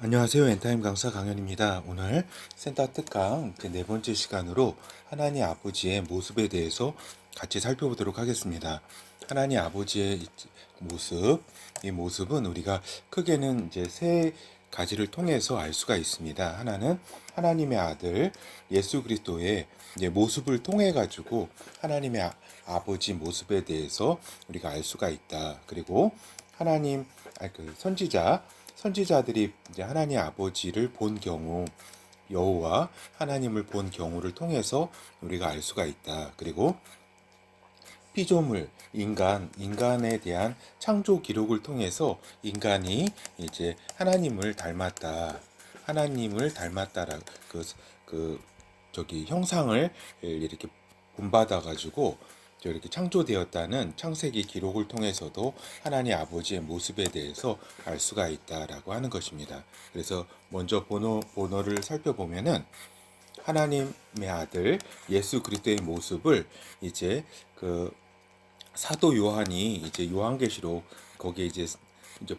안녕하세요. 엔타임 강사 강현입니다. 오늘 센터 특강 네 번째 시간으로 하나님 아버지의 모습에 대해서 같이 살펴보도록 하겠습니다. 하나님 아버지의 모습, 이 모습은 우리가 크게는 이제 세 가지를 통해서 알 수가 있습니다. 하나는 하나님의 아들 예수 그리스도의 이제 모습을 통해 가지고 하나님의 아버지 모습에 대해서 우리가 알 수가 있다. 그리고 하나님 선지자들이 이제 하나님 아버지를 본 경우, 여호와 하나님을 본 경우를 통해서 우리가 알 수가 있다. 그리고 피조물, 인간에 대한 창조 기록을 통해서 인간이 이제 하나님을 닮았다라 그 저기 형상을 이렇게 본받아 가지고 이렇게 창조되었다는 창세기 기록을 통해서도 하나님 아버지의 모습에 대해서 알 수가 있다라고 하는 것입니다. 그래서 먼저 번호를 살펴보면은 하나님의 아들 예수 그리스도의 모습을 이제 그 사도 요한이 이제 요한계시록 거기에 이제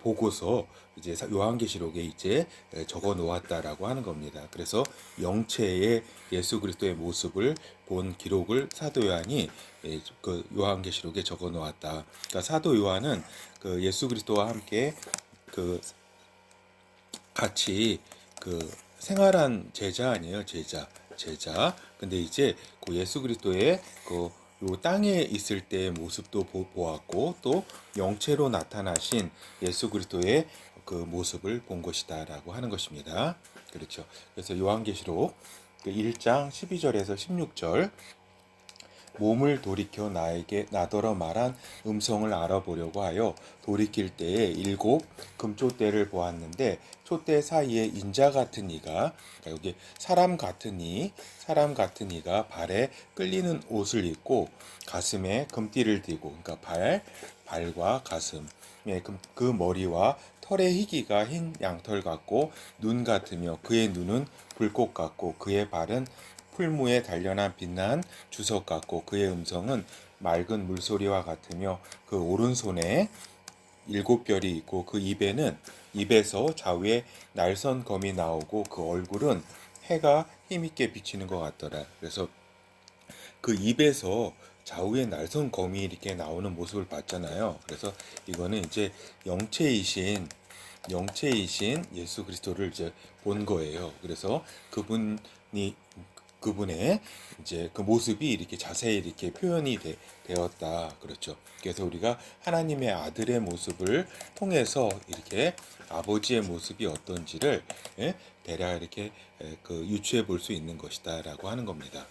보고서 이제 요한계시록에 이제 적어 놓았다라고 하는 겁니다. 그래서 영체의 예수 그리스도의 모습을 본 기록을 사도 요한이 그 요한계시록에 적어 놓았다. 그러니까 사도 요한은 그 예수 그리스도와 함께 그 같이 그 생활한 제자 아니에요, 제자. 근데 이제 그 예수 그리스도의 그 요 땅에 있을 때의 모습도 보았고 또 영체로 나타나신 예수 그리스도의 그 모습을 본 것이다라고 하는 것입니다. 그렇죠. 그래서 요한계시록 그 1장 12절에서 16절 몸을 돌이켜 나더러 말한 음성을 알아보려고 하여 돌이킬 때에 7 금촛대를 보았는데 촛대 사이에 인자 같은 이가 그러니까 여기 사람 같은 이가 발에 끌리는 옷을 입고 가슴에 금띠를 띠고 그러니까 발과 가슴 그 머리와 털의 희기가 흰 양털 같고 눈 같으며 그의 눈은 불꽃 같고 그의 발은 풀무에 단련한 빛난 주석 같고 그의 음성은 맑은 물소리와 같으며 그 오른손에 7별이 있고 그 입에서 좌우에 날선 검이 나오고 그 얼굴은 해가 힘있게 비치는 것 같더라. 그래서 그 입에서 좌우에 날선 검이 이렇게 나오는 모습을 봤잖아요. 그래서 이거는 이제 영체이신 예수 그리스도를 이제 본 거예요. 그래서 그분의 이제 그 모습이 이렇게 자세히 이렇게 표현이 되었다. 그렇죠. 그래서 우리가 하나님의 아들의 모습을 통해서 이렇게 아버지의 모습이 어떤지를 대략 이렇게 그 유추해 볼 수 있는 것이다라고 하는 겁니다.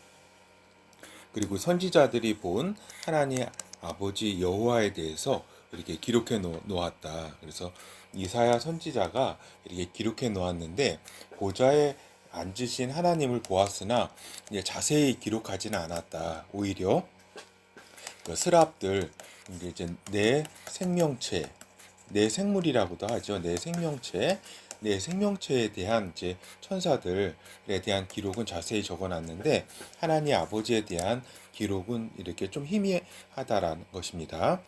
그리고 선지자들이 본 하나님 아버지 여호와에 대해서 이렇게 기록해 놓았다. 그래서 이사야 선지자가 이렇게 기록해 놓았는데 보좌에 앉으신 하나님을 보았으나 이제 자세히 기록하지는 않았다. 오히려 그 스랍들 이제 내 생물이라고도 하죠. 내 생명체에 대한 이제 천사들에 대한 기록은 자세히 적어놨는데 하나님 아버지에 대한 기록은 이렇게 좀 희미하다라는 것입니다.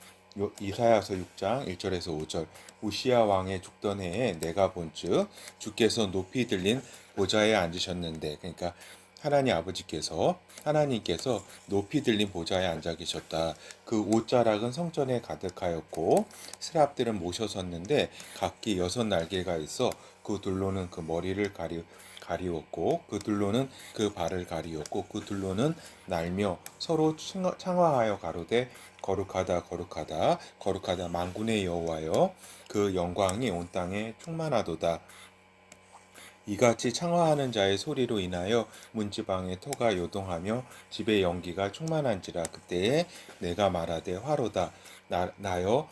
이사야서 6장 1절에서 5절 우시야 왕의 죽던 해에 내가 본즉 주께서 높이 들린 보좌에 앉으셨는데 그러니까 하나님께서 높이 들린 보좌에 앉아 계셨다. 그 옷자락은 성전에 가득하였고 스랍들은 모셔섰는데 각기 6날개가 있어 그 둘로는 그 머리를 가리웠고 그 둘로는 그 발을 가리웠고 그 둘로는 날며 서로 창화하여 가로되 거룩하다 거룩하다 거룩하다 만군의 여호와여 그 영광이 온 땅에 충만하도다. 이같이 창화하는 자의 소리로 인하여 문지방의 터가 요동하며 집의 연기가 충만한지라. 그때에 내가 말하되 화로다 나여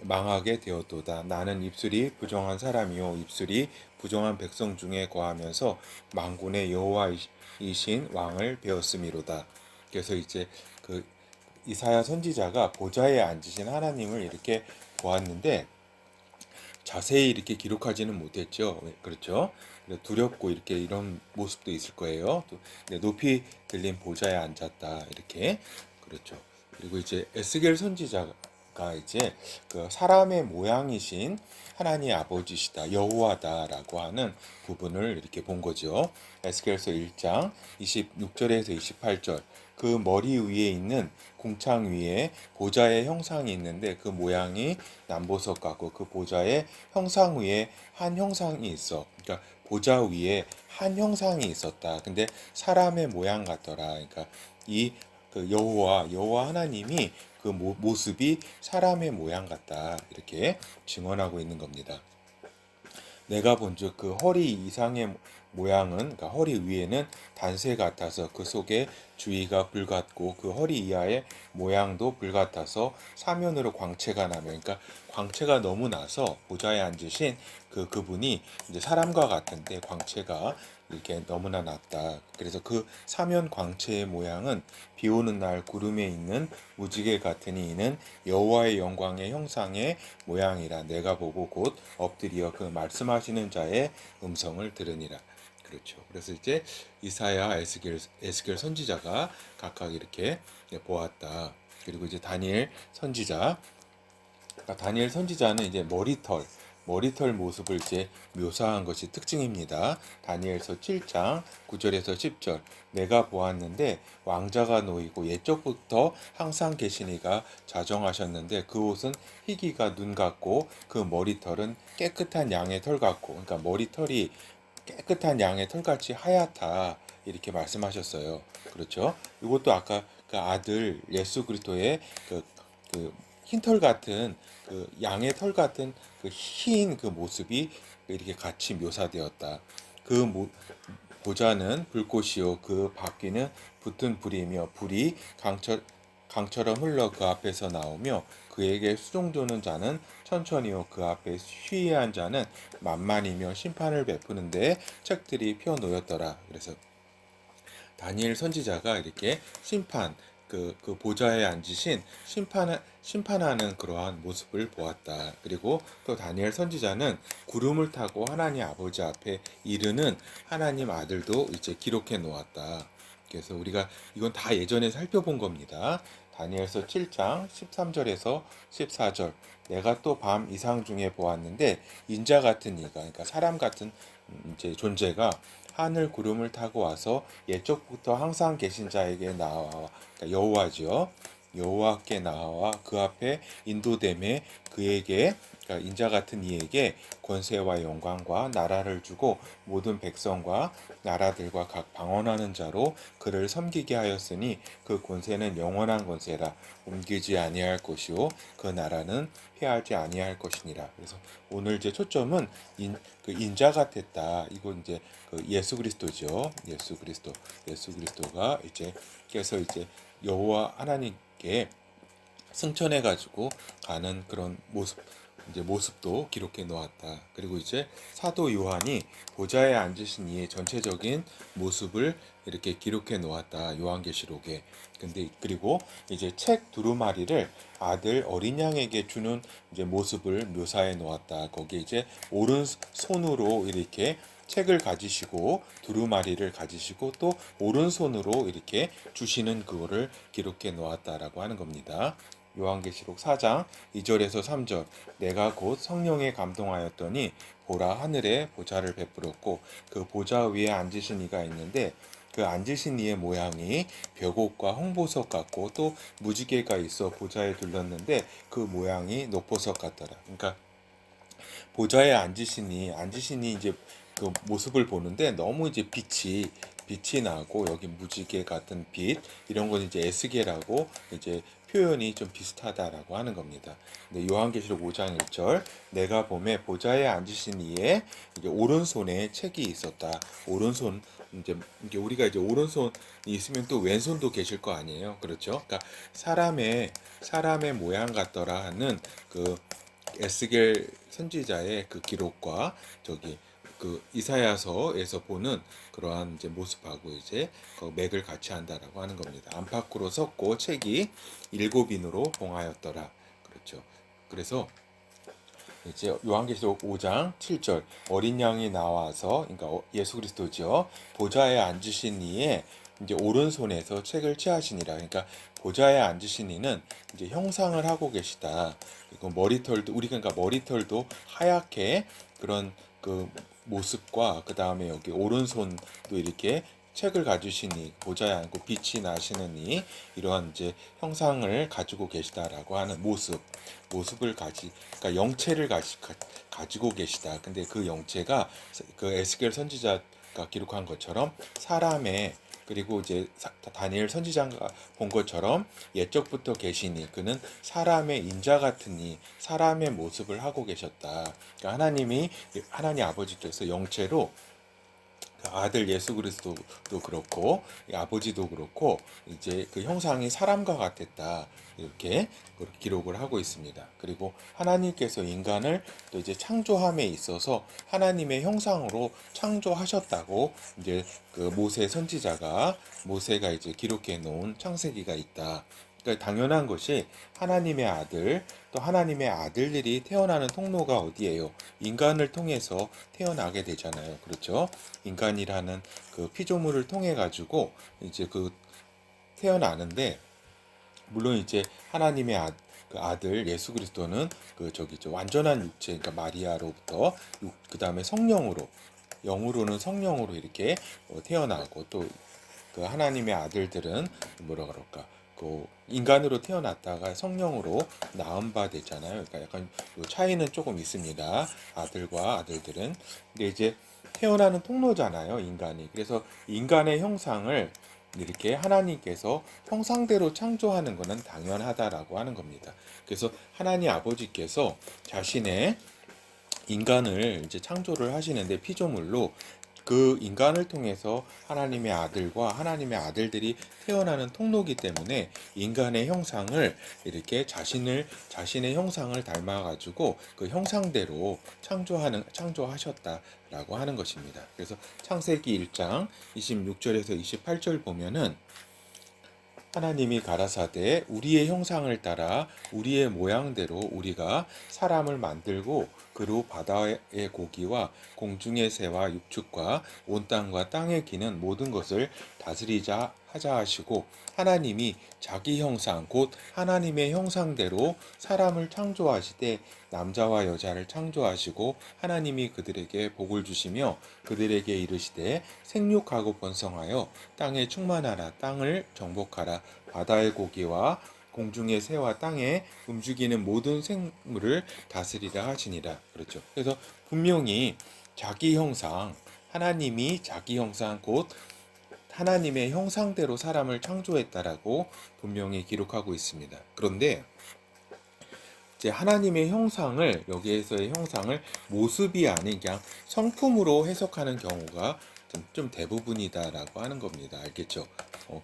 망하게 되었도다. 나는 입술이 부정한 사람이요 입술이 부정한 백성 중에 거하면서 만군의 여호와이신 왕을 배웠음이로다. 그래서 이제 그 이사야 선지자가 보좌에 앉으신 하나님을 이렇게 보았는데 자세히 이렇게 기록하지는 못했죠. 그렇죠? 두렵고 이렇게 이런 모습도 있을 거예요. 또 높이 들린 보좌에 앉았다 이렇게 그렇죠. 그리고 이제 에스겔 선지자 이제 그 사람의 모양이신 하나님 아버지시다, 여호와다라고 하는 부분을 이렇게 본 거죠. 에스겔서 1장 26절에서 28절. 그 머리 위에 있는 궁창 위에 보좌의 형상이 있는데 그 모양이 남보석 같고 그 보좌의 형상 위에 한 형상이 있어. 그러니까 보좌 위에 한 형상이 있었다. 근데 사람의 모양 같더라. 그러니까 이 그 여호와 하나님이 그 모습이 사람의 모양 같다. 이렇게 증언하고 있는 겁니다. 내가 본즉 그 허리 이상의 모양은, 그러니까 허리 위에는 단새 같아서 그 속에 주위가 불같고 그 허리 이하의 모양도 불같아서 사면으로 광채가 나며, 그러니까 광채가 너무 나서 보좌에 앉으신 그분이 이제 사람과 같은데 광채가 이렇게 너무나 낮다. 그래서 그 사면 광채의 모양은 비 오는 날 구름에 있는 무지개 같으니 이는 여호와의 영광의 형상의 모양이라. 내가 보고 곧 엎드려 그 말씀하시는 자의 음성을 들으니라. 그렇죠. 그래서 이제 이사야, 에스겔 선지자가 각각 이렇게 보았다. 그리고 이제 다니엘 선지자, 그러니까 다니엘 선지자는 이제 머리털 모습을 이제 묘사한 것이 특징입니다. 다니엘서 7장 9절에서 10절. 내가 보았는데 왕자가 놓이고 옛적부터 항상 계시니가 자정하셨는데 그 옷은 희기가 눈 같고 그 머리털은 깨끗한 양의 털 같고, 그러니까 머리털이 깨끗한 양의 털같이 하얗다, 이렇게 말씀하셨어요. 그렇죠? 이것도 아까 그 아들 예수 그리스도의 그 흰털 같은 그 양의 털 같은 그 흰 그 모습이 이렇게 같이 묘사되었다. 그 보좌는 불꽃이요 그 바퀴는 붙은 불이며 불이 강처럼 흘러 그 앞에서 나오며 그에게 수종도는 자는 천천히요 그 앞에 쉬이한 자는 만만이며 심판을 베푸는데 책들이 펴 놓였더라. 그래서 다니엘 선지자가 이렇게 그 보좌에 앉으신 심판하는 그러한 모습을 보았다. 그리고 또 다니엘 선지자는 구름을 타고 하나님 아버지 앞에 이르는 하나님 아들도 이제 기록해 놓았다. 그래서 우리가 이건 다 예전에 살펴본 겁니다. 다니엘서 7장 13절에서 14절. 내가 또 밤 이상 중에 보았는데 인자 같은 이가, 그러니까 사람 같은 이제 존재가 하늘 구름을 타고 와서 옛적부터 항상 계신 자에게 나와, 그러니까 여호와지요. 여호와께 나와 그 앞에 인도됨에 그에게, 그러니까 인자 같은 이에게 권세와 영광과 나라를 주고 모든 백성과 나라들과 각 방언하는 자로 그를 섬기게 하였으니 그 권세는 영원한 권세라. 옮기지 아니할 것이요 그 나라는 패하지 아니할 것이니라. 그래서 오늘 이제 초점은 그 인자가 됐다. 이거 이제 그 예수 그리스도죠. 예수 그리스도가 이제 그래서 이제 여호와 하나님께 승천해 가지고 가는 그런 모습도 기록해 놓았다. 그리고 이제 사도 요한이 보좌에 앉으신 이의 전체적인 모습을 이렇게 기록해 놓았다. 요한계시록에. 근데 그리고 이제 책 두루마리를 아들 어린 양에게 주는 이제 모습을 묘사해 놓았다. 거기에 이제 오른손으로 이렇게 책을 가지시고 두루마리를 가지시고 또 오른손으로 이렇게 주시는 그거를 기록해 놓았다라고 하는 겁니다. 요한계시록 4장 2절에서 3절. 내가 곧 성령에 감동하였더니 보라 하늘에 보좌를 베풀었고 그 보좌 위에 앉으신 이가 있는데 그 앉으신 이의 모양이 벽옥과 홍보석 같고 또 무지개가 있어 보좌에 둘렀는데 그 모양이 녹보석 같더라. 그러니까 보좌에 앉으시니 이제 그 모습을 보는데 너무 이제 빛이 나고 여기 무지개 같은 빛 이런 건 이제 에스겔하고 이제 표현이 좀 비슷하다라고 하는 겁니다. 근데 요한계시록 5장 1절 내가 보매 보좌에 앉으신 이의 이제 오른손에 책이 있었다. 오른손 이제 우리가 이제 오른손이 있으면 또 왼손도 계실 거 아니에요. 그렇죠? 그러니까 사람의 모양 같더라 하는 그 에스겔 선지자의 그 기록과 저기 그 이사야서에서 보는 그러한 이제 모습하고 이제 그 맥을 같이 한다라고 하는 겁니다. 안팎으로 섰고 책이 일곱 인으로 봉하였더라. 그렇죠. 그래서 이제 요한계시록 5장 7절 어린 양이 나와서, 그러니까 예수 그리스도죠. 보좌에 앉으신 이의 이제 오른손에서 책을 취하시니라. 그러니까 보좌에 앉으신 이는 이제 형상을 하고 계시다. 그리고 머리털도 우리가 그러니까 머리털도 하얗게 그런 그 모습과 그 다음에 여기 오른손도 이렇게 책을 가지시니 보좌에 앉고 빛이 나시느니 이러한 이제 형상을 가지고 계시다라고 하는 모습을 그러니까 영체를 가지고 계시다. 근데 그 영체가 그 에스겔 선지자가 기록한 것처럼 사람의 그리고 이제 다니엘 선지자가 본 것처럼 옛적부터 계시니 그는 사람의 인자 같으니 사람의 모습을 하고 계셨다. 그러니까 하나님 아버지께서 영체로 아들 예수 그리스도도 그렇고 아버지도 그렇고 이제 그 형상이 사람과 같았다 이렇게 기록을 하고 있습니다. 그리고 하나님께서 인간을 또 이제 창조함에 있어서 하나님의 형상으로 창조하셨다고 이제 그 모세가 이제 기록해 놓은 창세기가 있다. 그러니까 당연한 것이 하나님의 아들 또 하나님의 아들들이 태어나는 통로가 어디예요? 인간을 통해서 태어나게 되잖아요. 그렇죠? 인간이라는 그 피조물을 통해 가지고 이제 그 태어나는데 물론 이제 하나님의 그 아들 예수 그리스도는 그 저기죠 완전한 육체 그러니까 마리아로부터 그 다음에 성령으로 영으로는 성령으로 이렇게 태어나고 또 그 하나님의 아들들은 뭐라 그럴까 그 인간으로 태어났다가 성령으로 낳은 바 됐잖아요. 그러니까 약간 요 차이는 조금 있습니다. 아들과 아들들은 근데 이제 태어나는 통로잖아요, 인간이. 그래서 인간의 형상을 이렇게 하나님께서 형상대로 창조하는 것은 당연하다라고 하는 겁니다. 그래서 하나님 아버지께서 자신의 인간을 이제 창조를 하시는데 피조물로 그 인간을 통해서 하나님의 아들과 하나님의 아들들이 태어나는 통로기 때문에 인간의 형상을 이렇게 자신의 형상을 닮아 가지고 그 형상대로 창조하셨다라고 하는 것입니다. 그래서 창세기 1장 26절에서 28절 보면은 하나님이 가라사대 우리의 형상을 따라 우리의 모양대로 우리가 사람을 만들고 그로 바다의 고기와 공중의 새와 육축과 온 땅과 땅에 기는 모든 것을 다스리자 하자 하시고 하나님이 자기 형상 곧 하나님의 형상대로 사람을 창조하시되 남자와 여자를 창조하시고 하나님이 그들에게 복을 주시며 그들에게 이르시되 생육하고 번성하여 땅에 충만하라 땅을 정복하라 바다의 고기와 공중의 새와 땅에 움직이는 모든 생물을 다스리라 하시니라. 그렇죠. 그래서 분명히 자기 형상 하나님이 자기 형상 곧 하나님의 형상대로 사람을 창조했다라고 분명히 기록하고 있습니다. 그런데 이제 하나님의 형상을 여기에서의 형상을 모습이 아닌 그냥 성품으로 해석하는 경우가 좀 대부분이다라고 하는 겁니다. 알겠죠?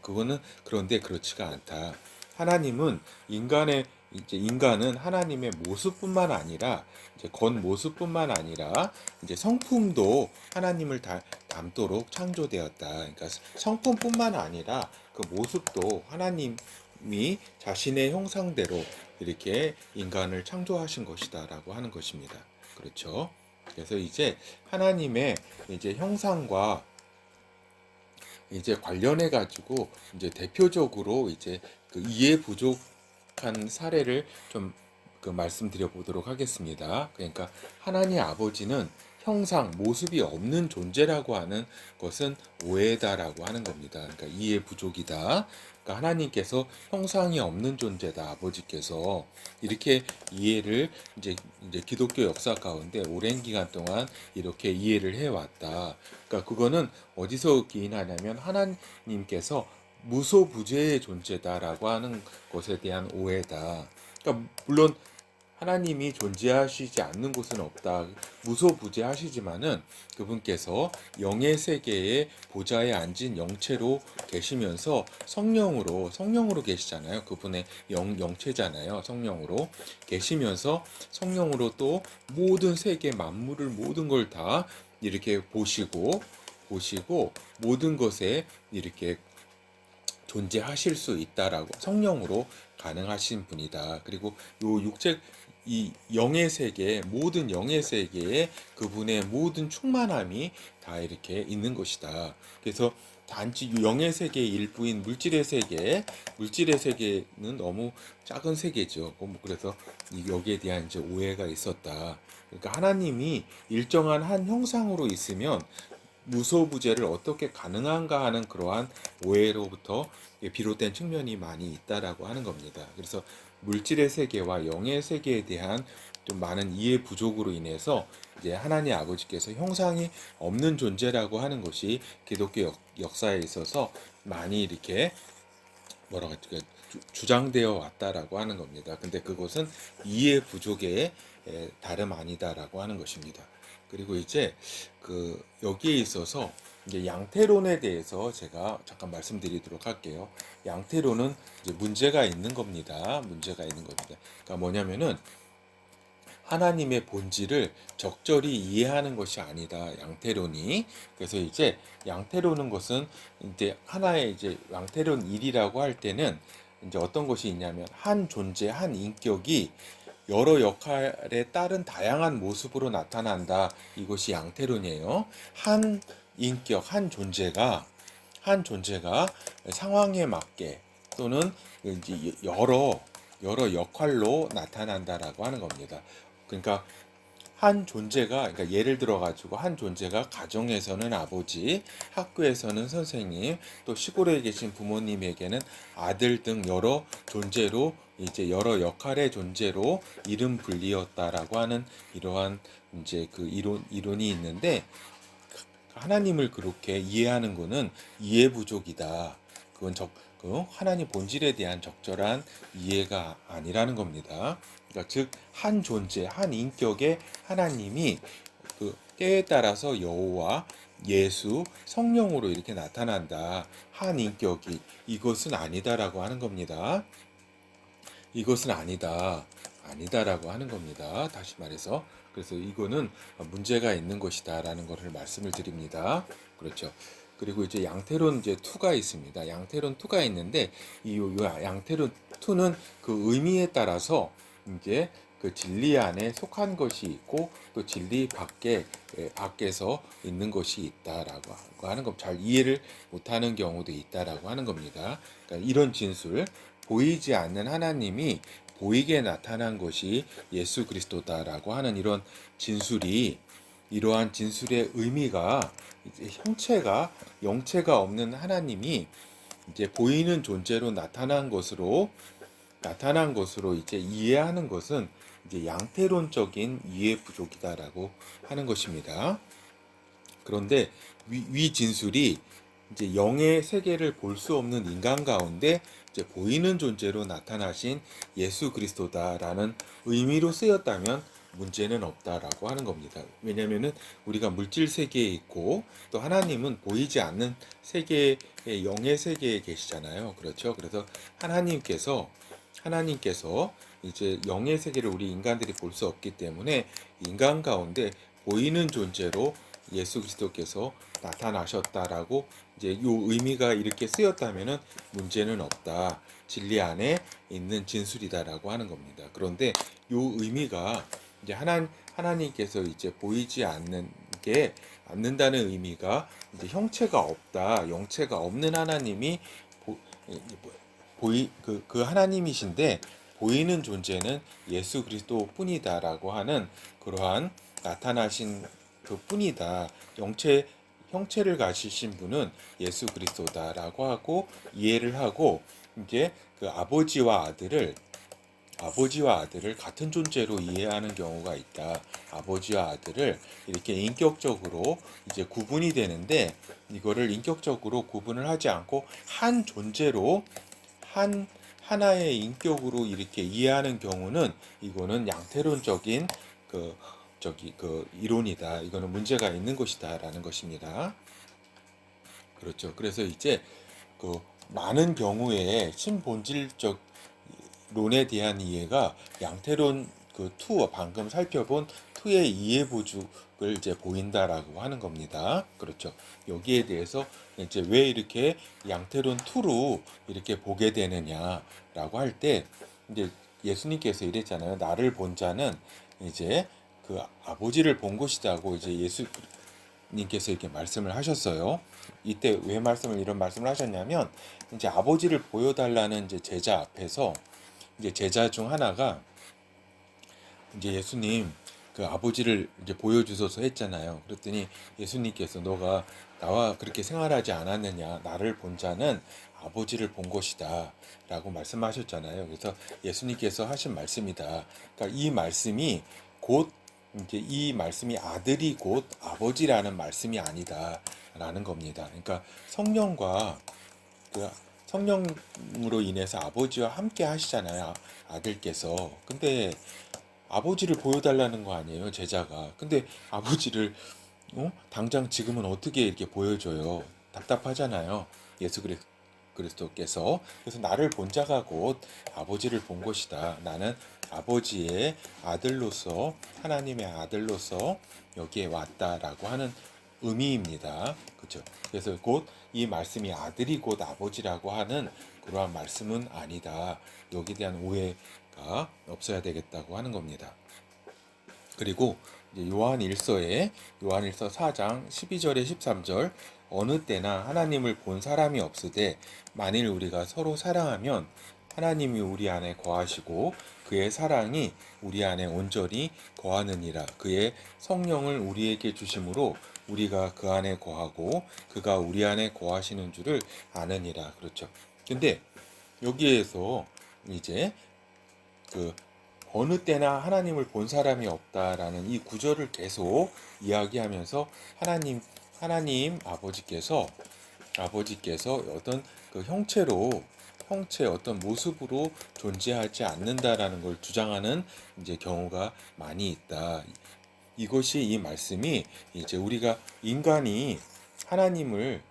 그거는 그런데 그렇지가 않다. 하나님은 인간은 하나님의 모습뿐만 아니라 이제 겉모습뿐만 아니라 이제 성품도 하나님을 닮도록 창조되었다. 그러니까 성품뿐만 아니라 그 모습도 하나님이 자신의 형상대로 이렇게 인간을 창조하신 것이다라고 하는 것입니다. 그렇죠? 그래서 이제 하나님의 이제 형상과 이제 관련해 가지고 이제 대표적으로 이제 그 이해 부족한 사례를 좀 그 말씀드려 보도록 하겠습니다. 그러니까 하나님 아버지는 형상, 모습이 없는 존재라고 하는 것은 오해다라고 하는 겁니다. 그러니까 이해 부족이다. 그러니까 하나님께서 형상이 없는 존재다. 아버지께서 이렇게 이해를 이제 기독교 역사 가운데 오랜 기간 동안 이렇게 이해를 해왔다. 그러니까 그거는 어디서 기인하냐면 하나님께서 무소부재의 존재다라고 하는 것에 대한 오해다. 그러니까 물론 하나님이 존재하시지 않는 곳은 없다. 무소부재하시지만은 그분께서 영의 세계의 보좌에 앉은 영체로 계시면서 성령으로 계시잖아요. 그분의 영체잖아요. 성령으로 계시면서 성령으로 또 모든 세계 만물을 모든 걸 다 이렇게 보시고 모든 것에 이렇게 존재하실 수 있다라고 성령으로 가능하신 분이다. 그리고 요 이 영의 세계, 모든 영의 세계에 그분의 모든 충만함이 다 이렇게 있는 것이다. 그래서 단지 영의 세계의 일부인 물질의 세계는 너무 작은 세계죠. 그래서 여기에 대한 이제 오해가 있었다. 그러니까 하나님이 일정한 한 형상으로 있으면 무소부재를 어떻게 가능한가 하는 그러한 오해로부터 비롯된 측면이 많이 있다라고 하는 겁니다. 그래서 물질의 세계와 영의 세계에 대한 좀 많은 이해 부족으로 인해서 이제 하나님 아버지께서 형상이 없는 존재라고 하는 것이 기독교 역사에 있어서 많이 이렇게 뭐라고 할까 주장되어 왔다라고 하는 겁니다. 근데 그것은 이해 부족의 다름 아니다라고 하는 것입니다. 그리고 이제 여기에 있어서 이제 양태론에 대해서 제가 잠깐 말씀드리도록 할게요. 양태론은 이제 문제가 있는 겁니다. 문제가 있는 겁니다. 그러니까 뭐냐면은 하나님의 본질을 적절히 이해하는 것이 아니다. 양태론이. 그래서 이제 양태론은 것은 이제 하나의 이제 양태론 1이라고 할 때는 이제 어떤 것이 있냐면 한 존재, 한 인격이 여러 역할에 따른 다양한 모습으로 나타난다. 이것이 양태론이에요. 한 인격, 한 존재가 상황에 맞게 또는 이제 여러 역할로 나타난다라고 하는 겁니다. 그러니까 그러니까 예를 들어 가지고 한 존재가 가정에서는 아버지, 학교에서는 선생님, 또 시골에 계신 부모님에게는 아들 등 여러 존재로 이제 여러 역할의 존재로 이름 불리었다라고 하는 이러한 이제 그 이론이 있는데 하나님을 그렇게 이해하는 것은 이해 부족이다. 그 하나님 본질에 대한 적절한 이해가 아니라는 겁니다. 그러니까 즉 한 존재, 한 인격의 하나님이 그 때에 따라서 여호와, 예수, 성령으로 이렇게 나타난다. 한 인격이 이것은 아니다라고 하는 겁니다. 이것은 아니다라고 하는 겁니다. 다시 말해서 그래서 이거는 문제가 있는 것이다라는 것을 말씀을 드립니다. 그렇죠. 그리고 이제 양태론 이제 2가 있습니다. 양태론 2가 있는데 이 양태론 2는 그 의미에 따라서 이제 그 진리 안에 속한 것이 있고 또 진리 밖에서 있는 것이 있다라고 하는 것, 잘 이해를 못하는 경우도 있다라고 하는 겁니다. 그러니까 이런 진술, 보이지 않는 하나님이 보이게 나타난 것이 예수 그리스도다라고 하는 이러한 진술의 의미가 이제 영체가 없는 하나님이 이제 보이는 존재로 나타난 것으로 이제 이해하는 것은 이제 양태론적인 이해 부족이다라고 하는 것입니다. 그런데 위 진술이 이제 영의 세계를 볼 수 없는 인간 가운데 이제 보이는 존재로 나타나신 예수 그리스도다라는 의미로 쓰였다면 문제는 없다라고 하는 겁니다. 왜냐하면은 우리가 물질 세계에 있고 또 하나님은 보이지 않는 세계의 영의 세계에 계시잖아요. 그렇죠? 그래서 하나님께서 이제 영의 세계를 우리 인간들이 볼 수 없기 때문에 인간 가운데 보이는 존재로 예수 그리스도께서 나타나셨다라고 이제 요 의미가 이렇게 쓰였다면은 문제는 없다. 진리 안에 있는 진술이다라고 하는 겁니다. 그런데 요 의미가 이제 하나님께서 이제 보이지 않는다는 의미가 이제 형체가 없다, 영체가 없는 하나님이 그 하나님이신데 보이는 존재는 예수 그리스도뿐이다라고 하는 그러한 나타나신 그 뿐이다. 형체를 가지신 분은 예수 그리스도다라고 하고 이해를 하고 이제 그 아버지와 아들을 같은 존재로 이해하는 경우가 있다. 아버지와 아들을 이렇게 인격적으로 이제 구분이 되는데 이거를 인격적으로 구분을 하지 않고 한 존재로 하나의 인격으로 이렇게 이해하는 경우는 이거는 양태론적인 그 이론이다. 이거는 문제가 있는 것이다라는 것입니다. 그렇죠. 그래서 이제 그 많은 경우에 신본질적 론에 대한 이해가 양태론 투 방금 살펴본 투의 이해 부족을 이제 보인다라고 하는 겁니다. 그렇죠. 여기에 대해서 이제 왜 이렇게 양태론 투로 이렇게 보게 되느냐라고 할 때 이제 예수님께서 이랬잖아요. 나를 본 자는 이제 그 아버지를 본 것이다고 이제 예수님께서 이렇게 말씀을 하셨어요. 이때 왜 이런 말씀을 하셨냐면 이제 아버지를 보여달라는 이제 제자 앞에서 이제 제자 중 하나가 이제 예수님 그 아버지를 이제 보여주소서 했잖아요. 그랬더니 예수님께서 너가 나와 그렇게 생활하지 않았느냐? 나를 본 자는 아버지를 본 것이다. 라고 말씀하셨잖아요. 그래서 예수님께서 하신 말씀이다. 그러니까 이 말씀이 곧 이제 이 말씀이 아들이 곧 아버지라는 말씀이 아니다. 라는 겁니다. 그러니까 성령과 그 성령으로 인해서 아버지와 함께 하시잖아요. 아들께서. 근데 아버지를 보여달라는 거 아니에요, 제자가. 근데 아버지를 당장 지금은 어떻게 이렇게 보여줘요? 답답하잖아요. 예수 그리스도께서. 그래서 나를 본 자가 곧 아버지를 본 것이다. 나는 아버지의 아들로서 하나님의 아들로서 여기에 왔다라고 하는 의미입니다. 그렇죠? 그래서 곧 이 말씀이 아들이 곧 아버지라고 하는 그러한 말씀은 아니다. 여기에 대한 오해가 없어야 되겠다고 하는 겁니다. 그리고 이제 요한일서 4장 12절에 13절 어느 때나 하나님을 본 사람이 없으되 만일 우리가 서로 사랑하면 하나님이 우리 안에 거하시고 그의 사랑이 우리 안에 온전히 거하느니라. 그의 성령을 우리에게 주심으로 우리가 그 안에 거하고 그가 우리 안에 거하시는 줄을 아느니라. 그렇죠. 근데 여기에서 이제 그 어느 때나 하나님을 본 사람이 없다라는 이 구절을 계속 이야기하면서 하나님 아버지께서 어떤 그 형체 어떤 모습으로 존재하지 않는다라는 걸 주장하는 이제 경우가 많이 있다. 이것이 이 말씀이 이제 우리가 인간이 하나님을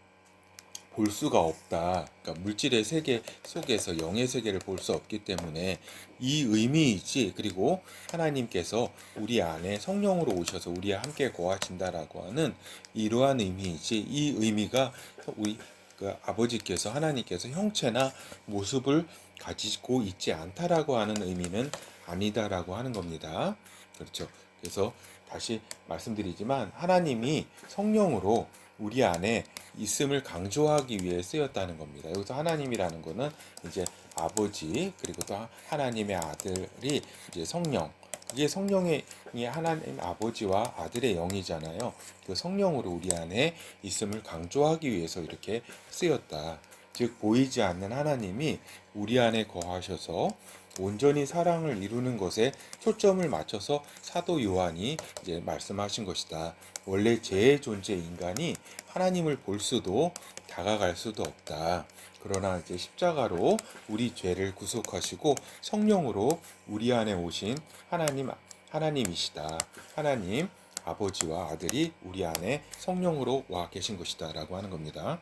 볼 수가 없다. 그러니까 물질의 세계 속에서 영의 세계를 볼 수 없기 때문에 이 의미이지. 그리고 하나님께서 우리 안에 성령으로 오셔서 우리와 함께 거하신다라고 하는 이러한 의미이지. 이 의미가 우리 그 아버지께서 하나님께서 형체나 모습을 가지고 있지 않다라고 하는 의미는 아니다라고 하는 겁니다. 그렇죠. 그래서 다시 말씀드리지만 하나님이 성령으로 우리 안에 있음을 강조하기 위해 쓰였다는 겁니다. 여기서 하나님이라는 거는 이제 아버지 그리고 또 하나님의 아들이 이제 성령. 그게 성령의 하나님 아버지와 아들의 영이잖아요. 그 성령으로 우리 안에 있음을 강조하기 위해서 이렇게 쓰였다. 즉 보이지 않는 하나님이 우리 안에 거하셔서 온전히 사랑을 이루는 것에 초점을 맞춰서 사도 요한이 이제 말씀하신 것이다. 원래 재존재 인간이 하나님을 볼 수도 다가갈 수도 없다. 그러나 이제 십자가로 우리 죄를 구속하시고 성령으로 우리 안에 오신 하나님이시다. 하나님 아버지와 아들이 우리 안에 성령으로 와 계신 것이다라고 하는 겁니다.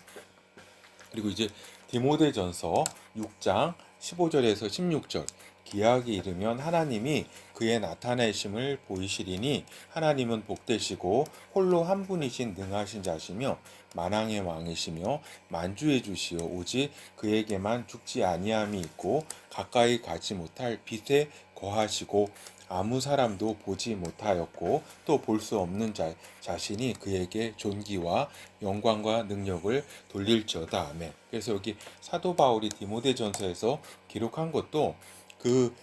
그리고 이제 디모데전서 6장 15절에서 16절 기약이 이르면 하나님이 그의 나타내심을 보이시리니 하나님은 복되시고 홀로 한 분이신 능하신 자시며 만왕의 왕이시며 만주의 주시오 오직 그에게만 죽지 아니함이 있고 가까이 가지 못할 빛에 거하시고 아무 사람도 보지 못하였고 또 볼 수 없는 자신이 그에게 존귀와 영광과 능력을 돌릴지어다. 아멘. 그래서 여기 사도 바울이 디모데전서에서 기록한 것도 그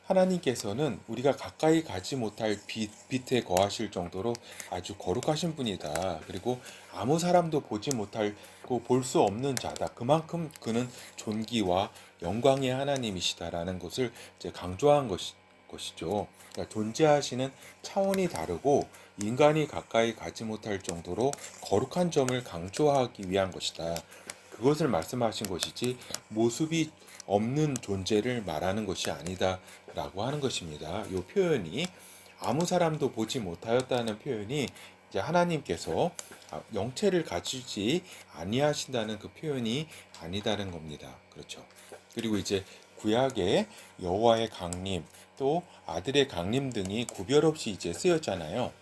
하나님께서는 우리가 가까이 가지 못할 빛에 거하실 정도로 아주 거룩하신 분이다. 그리고 아무 사람도 보지 못하고 볼 수 없는 자다. 그만큼 그는 존귀와 영광의 하나님이시다라는 것을 이제 강조한 것이죠. 그러니까 존재하시는 차원이 다르고 인간이 가까이 가지 못할 정도로 거룩한 점을 강조하기 위한 것이다. 그것을 말씀하신 것이지 모습이 없는 존재를 말하는 것이 아니다라고 하는 것입니다. 이 표현이 아무 사람도 보지 못하였다는 표현이 이제 하나님께서 영체를 가지지 아니하신다는 그 표현이 아니다는 겁니다. 그렇죠. 그리고 이제 구약의 여호와의 강림 또 아들의 강림 등이 구별 없이 이제 쓰였잖아요.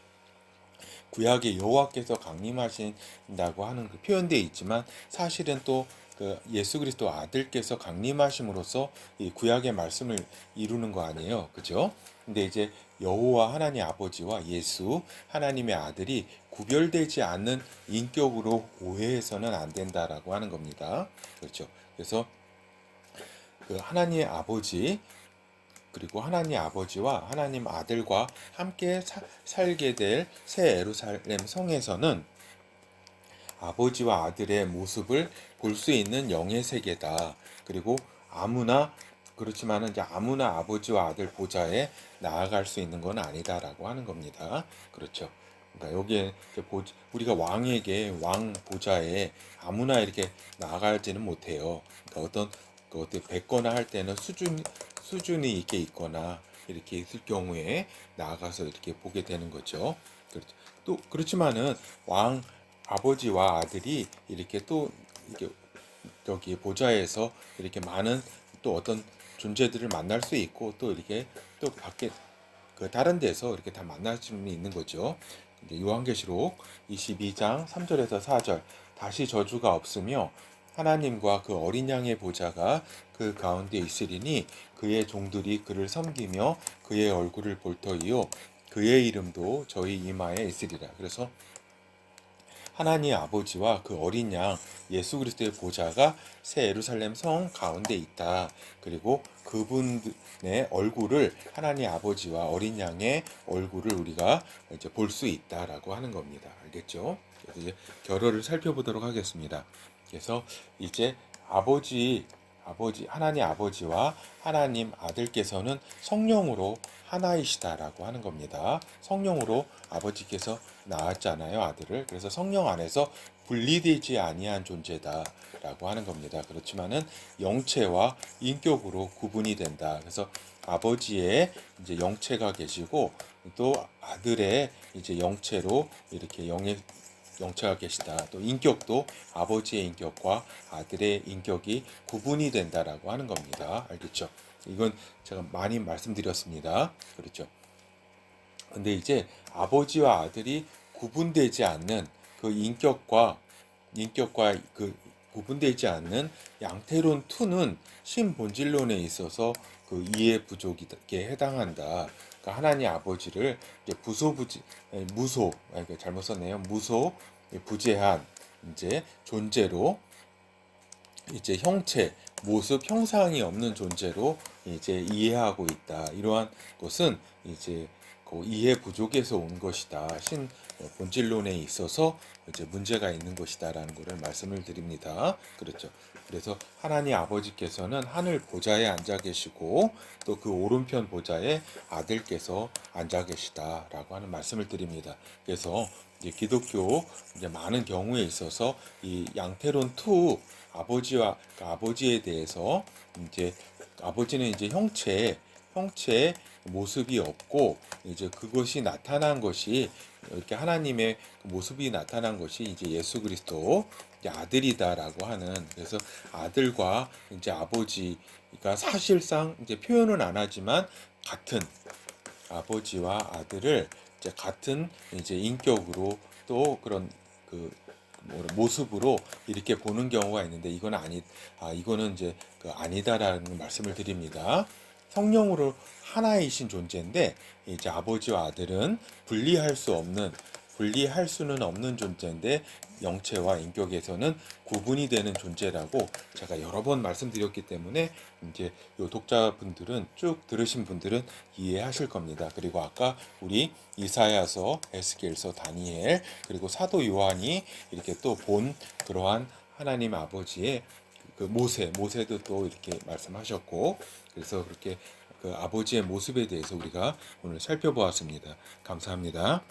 구약의 여호와께서 강림하신다고 하는 그 표현되어 있지만 사실은 또 그 예수 그리스도 아들께서 강림하심으로써 이 구약의 말씀을 이루는 거 아니에요, 그죠? 근데 이제 여호와 하나님 아버지와 예수 하나님의 아들이 구별되지 않는 인격으로 오해해서는 안 된다라고 하는 겁니다. 그렇죠? 그래서 그 하나님의 아버지 그리고 하나님 아버지와 하나님 아들과 함께 살게 될 새 예루살렘 성에서는 아버지와 아들의 모습을 볼 수 있는 영의 세계다. 그리고 아무나 그렇지만은 이제 아무나 아버지와 아들 보좌에 나아갈 수 있는 건 아니다라고 하는 겁니다. 그렇죠. 그러니까 여기에 우리가 왕에게 왕 보좌에 아무나 이렇게 나아가지는 못해요. 그러니까 어떤 뵙거나 할 때는 수준이 있게 있거나 이렇게 있을 경우에 나아가서 이렇게 보게 되는 거죠. 그렇죠. 또 그렇지만은 왕 아버지와 아들이 이렇게 또 이렇게 여기 보좌에서 이렇게 많은 또 어떤 존재들을 만날 수 있고 또 이렇게 또 밖에 그 다른 데서 이렇게 다 만날 수 있는 거죠. 이제 요한계시록 22장 3절에서 4절 다시 저주가 없으며 하나님과 그 어린 양의 보좌가 그 가운데 있으리니 그의 종들이 그를 섬기며 그의 얼굴을 볼 터이요 그의 이름도 저희 이마에 있으리라. 그래서 하나님 아버지와 그 어린 양 예수 그리스도의 보좌가 새 예루살렘 성 가운데 있다. 그리고 그분의 얼굴을 하나님 아버지와 어린 양의 얼굴을 우리가 이제 볼 수 있다라고 하는 겁니다. 알겠죠? 그래서 이제 결어를 살펴보도록 하겠습니다. 그래서 이제 하나님 아버지와 하나님 아들께서는 성령으로 하나이시다라고 하는 겁니다. 성령으로 아버지께서 낳았잖아요, 아들을. 그래서 성령 안에서 분리되지 아니한 존재다라고 하는 겁니다. 그렇지만은 영체와 인격으로 구분이 된다. 그래서 아버지의 이제 영체가 계시고 또 아들의 이제 영체로 이렇게 영체가 계시다. 또 인격도 아버지의 인격과 아들의 인격이 구분이 된다라고 하는 겁니다. 알겠죠? 이건 제가 많이 말씀드렸습니다. 그렇죠? 근데 이제 아버지와 아들이 구분되지 않는 그 인격과 그 구분되지 않는 양태론 2는 신본질론에 있어서 그 이해 부족에 해당한다. 그러니까 하나님 아버지를 이제 무소, 잘못 썼네요. 무소, 부재한 이제 존재로 이제 형체, 모습, 형상이 없는 존재로 이제 이해하고 있다. 이러한 것은 이제 그 이해 부족에서 온 것이다. 신 본질론에 있어서 이제 문제가 있는 것이다라는 것을 말씀을 드립니다. 그렇죠. 그래서 하나님 아버지께서는 하늘 보좌에 앉아 계시고 또 그 오른편 보좌에 아들께서 앉아 계시다라고 하는 말씀을 드립니다. 그래서 이제 기독교 이제 많은 경우에 있어서 이 양태론 2 아버지에 대해서 이제 아버지는 이제 형체의 모습이 없고 이제 그것이 나타난 것이 이렇게 하나님의 모습이 나타난 것이 이제 예수 그리스도 아들이다라고 하는 그래서 아들과 이제 아버지가 사실상 이제 표현은 안 하지만 같은 아버지와 아들을 이제 같은 이제 인격으로 또 그런 그 모습으로 이렇게 보는 경우가 있는데 이거는 이제 그 아니다라는 말씀을 드립니다. 성령으로 하나이신 존재인데 이제 아버지와 아들은 분리할 수는 없는 존재인데 영체와 인격에서는 구분이 되는 존재라고 제가 여러 번 말씀드렸기 때문에 이제 요 독자분들은 쭉 들으신 분들은 이해하실 겁니다. 그리고 아까 우리 이사야서, 에스겔서, 다니엘 그리고 사도 요한이 이렇게 또 본 그러한 하나님 아버지의 그 모세도 또 이렇게 말씀하셨고 그래서 그렇게 그 아버지의 모습에 대해서 우리가 오늘 살펴보았습니다. 감사합니다.